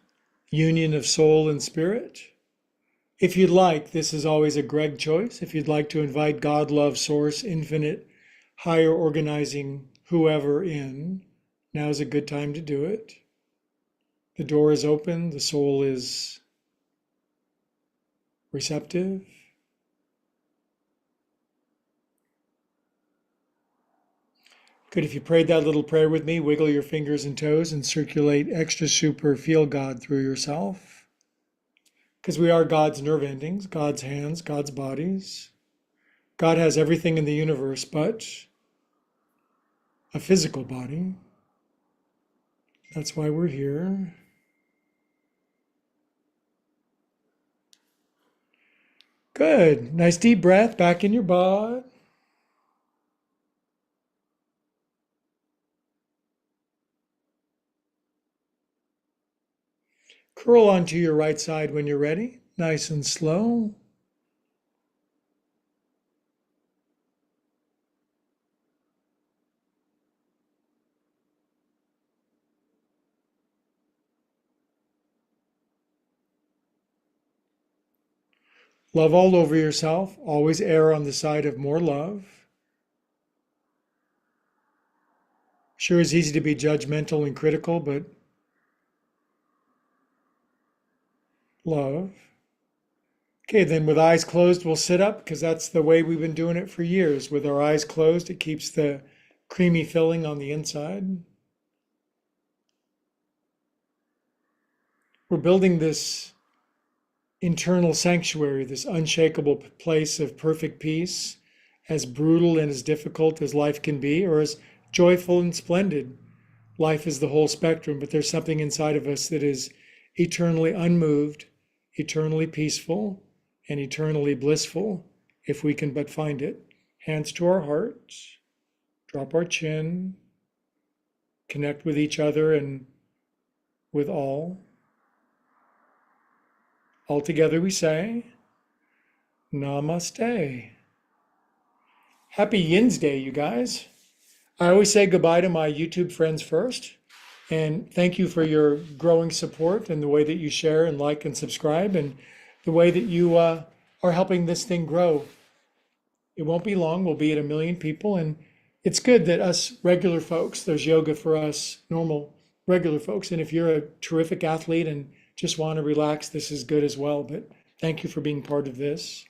union of soul and spirit, if you'd like, this is always a Greg choice. If you'd like to invite God, love, source, infinite, higher organizing, whoever in, now is a good time to do it. The door is open, the soul is receptive. Good, if you prayed that little prayer with me, wiggle your fingers and toes and circulate extra super feel God through yourself. Because we are God's nerve endings, God's hands, God's bodies. God has everything in the universe but a physical body. That's why we're here. Good. Nice deep breath back in your butt. Curl onto your right side when you're ready. nice and slow. Love all over yourself. Always err on the side of more love. Sure, it's easy to be judgmental and critical, but love. Okay, then with eyes closed, we'll sit up because that's the way we've been doing it for years. With our eyes closed, it keeps the creamy filling on the inside. We're building this internal sanctuary, this unshakable place of perfect peace, as brutal and as difficult as life can be, or as joyful and splendid. Life is the whole spectrum, but there's something inside of us that is eternally unmoved, eternally peaceful, and eternally blissful, if we can but find it. Hands to our hearts, drop our chin, connect with each other and with all. All together we say, Namaste. Happy Yin's Day, you guys. I always say goodbye to my YouTube friends first. And thank you for your growing support and the way that you share and like and subscribe and the way that you are helping this thing grow. It won't be long. We'll be at 1 million people. And it's good that us regular folks, there's yoga for us normal regular folks. And if you're a terrific athlete and just want to relax, this is good as well. But thank you for being part of this.